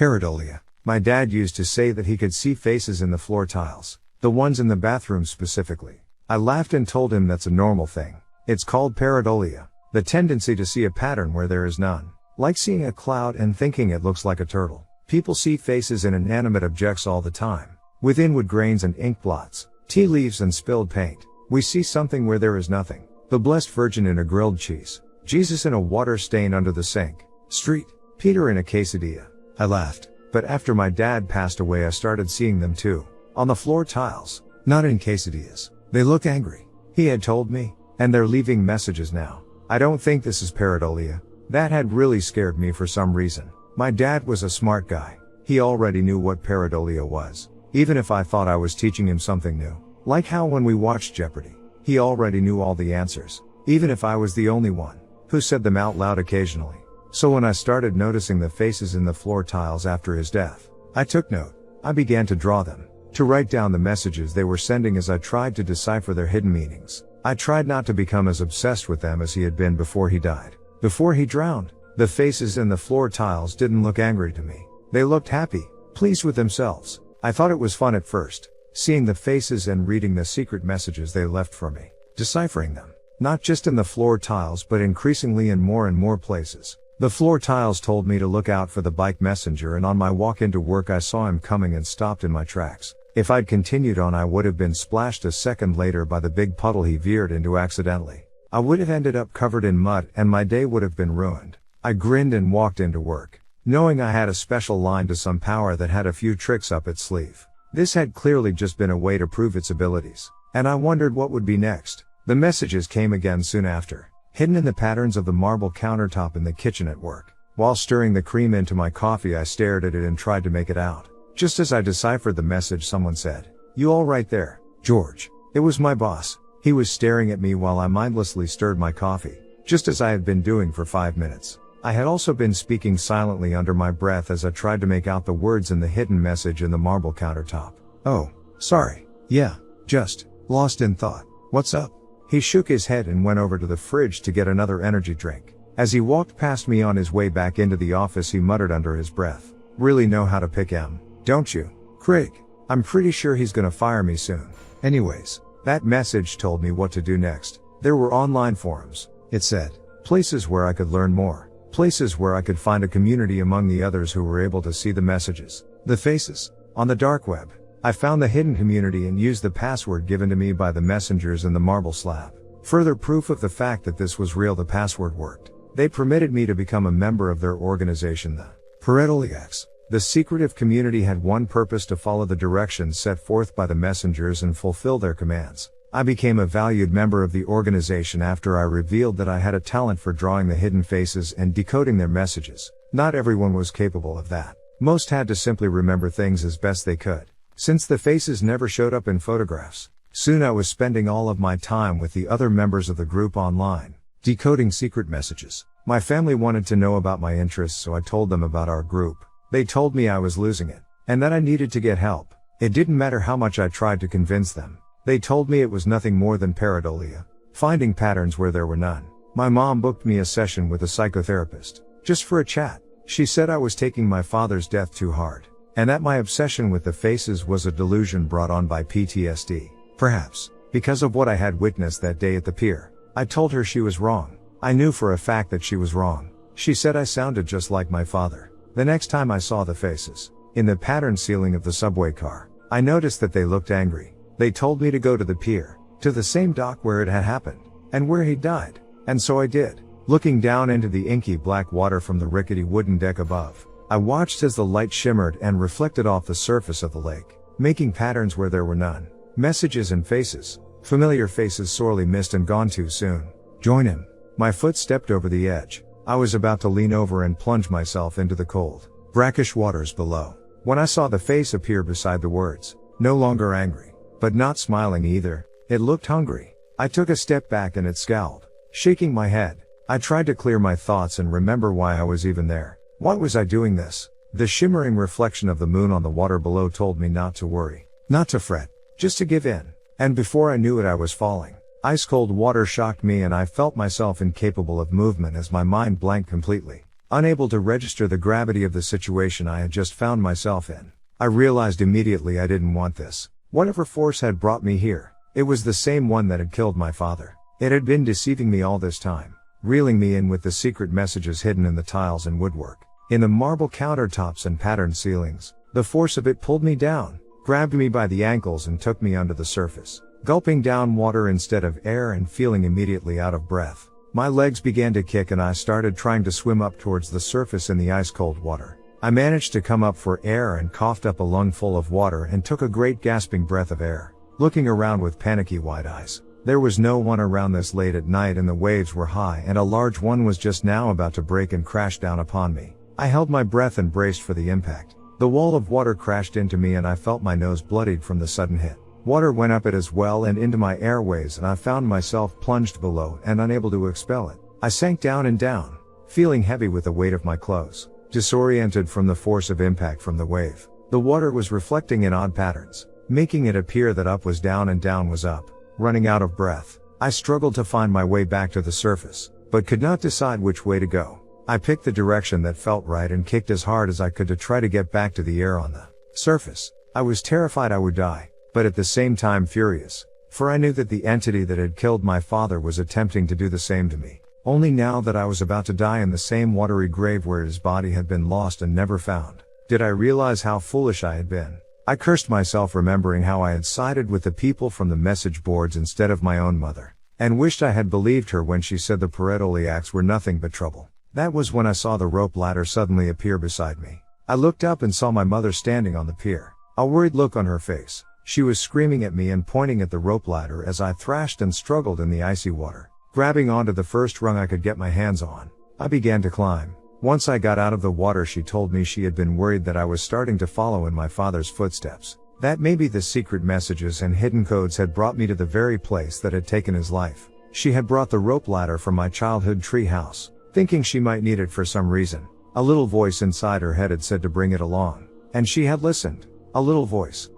Pareidolia. My dad used to say that he could see faces in the floor tiles. The ones in the bathroom specifically. I laughed and told him that's a normal thing. It's called pareidolia. The tendency to see a pattern where there is none. Like seeing a cloud and thinking it looks like a turtle. People see faces in inanimate objects all the time. Within wood grains and ink blots. Tea leaves and spilled paint. We see something where there is nothing. The Blessed Virgin in a grilled cheese. Jesus in a water stain under the sink. Street. Peter in a quesadilla. I laughed. But after my dad passed away I started seeing them too. On the floor tiles. Not in quesadillas. They look angry. He had told me. And they're leaving messages now. I don't think this is pareidolia. That had really scared me for some reason. My dad was a smart guy. He already knew what pareidolia was. Even if I thought I was teaching him something new. Like how when we watched Jeopardy. He already knew all the answers. Even if I was the only one who said them out loud occasionally. So when I started noticing the faces in the floor tiles after his death, I took note. I began to draw them. To write down the messages they were sending as I tried to decipher their hidden meanings. I tried not to become as obsessed with them as he had been before he died. Before he drowned, the faces in the floor tiles didn't look angry to me. They looked happy, pleased with themselves. I thought it was fun at first, seeing the faces and reading the secret messages they left for me, deciphering them. Not just in the floor tiles but increasingly in more places. The floor tiles told me to look out for the bike messenger, and on my walk into work I saw him coming and stopped in my tracks. If I'd continued on I would have been splashed a second later by the big puddle he veered into accidentally. I would have ended up covered in mud and my day would have been ruined. I grinned and walked into work, knowing I had a special line to some power that had a few tricks up its sleeve. This had clearly just been a way to prove its abilities. And I wondered what would be next. The messages came again soon after, hidden in the patterns of the marble countertop in the kitchen at work. While stirring the cream into my coffee I stared at it and tried to make it out. Just as I deciphered the message someone said, "You all right there, George?" It was my boss. He was staring at me while I mindlessly stirred my coffee, just as I had been doing for 5 minutes. I had also been speaking silently under my breath as I tried to make out the words in the hidden message in the marble countertop. "Oh, sorry. Yeah, just lost in thought. What's up?" He shook his head and went over to the fridge to get another energy drink. As he walked past me on his way back into the office he muttered under his breath, "Really know how to pick 'em, don't you, Craig? I'm pretty sure he's gonna fire me soon." Anyways, that message told me what to do next. There were online forums. It said, places where I could learn more. Places where I could find a community among the others who were able to see the messages, the faces. On the dark web, I found the hidden community and used the password given to me by the messengers in the marble slab. Further proof of the fact that this was real, the password worked. They permitted me to become a member of their organization, the PAREIDOLIA. The secretive community had one purpose: to follow the directions set forth by the messengers and fulfill their commands. I became a valued member of the organization after I revealed that I had a talent for drawing the hidden faces and decoding their messages. Not everyone was capable of that. Most had to simply remember things as best they could. Since the faces never showed up in photographs, soon I was spending all of my time with the other members of the group online, decoding secret messages. My family wanted to know about my interests, so I told them about our group. They told me I was losing it, and that I needed to get help. It didn't matter how much I tried to convince them. They told me it was nothing more than pareidolia, finding patterns where there were none. My mom booked me a session with a psychotherapist, just for a chat. She said I was taking my father's death too hard, and that my obsession with the faces was a delusion brought on by PTSD. Perhaps, because of what I had witnessed that day at the pier. I told her she was wrong. I knew for a fact that she was wrong. She said I sounded just like my father. The next time I saw the faces, in the patterned ceiling of the subway car, I noticed that they looked angry. They told me to go to the pier, to the same dock where it had happened, and where he died. And so I did. Looking down into the inky black water from the rickety wooden deck above, I watched as the light shimmered and reflected off the surface of the lake, making patterns where there were none. Messages and faces. Familiar faces sorely missed and gone too soon. Join him. My foot stepped over the edge. I was about to lean over and plunge myself into the cold, brackish waters below, when I saw the face appear beside the words. No longer angry, but not smiling either. It looked hungry. I took a step back and it scowled. Shaking my head, I tried to clear my thoughts and remember why I was even there. Why was I doing this? The shimmering reflection of the moon on the water below told me not to worry, not to fret, just to give in. And before I knew it I was falling. Ice cold water shocked me and I felt myself incapable of movement as my mind blanked completely. Unable to register the gravity of the situation I had just found myself in, I realized immediately I didn't want this. Whatever force had brought me here, it was the same one that had killed my father. It had been deceiving me all this time, reeling me in with the secret messages hidden in the tiles and woodwork, in the marble countertops and patterned ceilings. The force of it pulled me down, grabbed me by the ankles and took me under the surface, gulping down water instead of air and feeling immediately out of breath. My legs began to kick and I started trying to swim up towards the surface in the ice-cold water. I managed to come up for air and coughed up a lungful of water and took a great gasping breath of air, looking around with panicky wide eyes. There was no one around this late at night and the waves were high and a large one was just now about to break and crash down upon me. I held my breath and braced for the impact. The wall of water crashed into me and I felt my nose bloodied from the sudden hit. Water went up it as well and into my airways and I found myself plunged below and unable to expel it. I sank down and down, feeling heavy with the weight of my clothes, disoriented from the force of impact from the wave. The water was reflecting in odd patterns, making it appear that up was down and down was up. Running out of breath, I struggled to find my way back to the surface, but could not decide which way to go. I picked the direction that felt right and kicked as hard as I could to try to get back to the air on the surface. I was terrified I would die, but at the same time furious, for I knew that the entity that had killed my father was attempting to do the same to me. Only now that I was about to die in the same watery grave where his body had been lost and never found, did I realize how foolish I had been. I cursed myself remembering how I had sided with the people from the message boards instead of my own mother, and wished I had believed her when she said the pareidoliacs were nothing but trouble. That was when I saw the rope ladder suddenly appear beside me. I looked up and saw my mother standing on the pier, a worried look on her face. She was screaming at me and pointing at the rope ladder as I thrashed and struggled in the icy water. Grabbing onto the first rung I could get my hands on, I began to climb. Once I got out of the water, she told me she had been worried that I was starting to follow in my father's footsteps. That maybe the secret messages and hidden codes had brought me to the very place that had taken his life. She had brought the rope ladder from my childhood tree house, thinking she might need it for some reason. A little voice inside her head had said to bring it along. And she had listened. A little voice.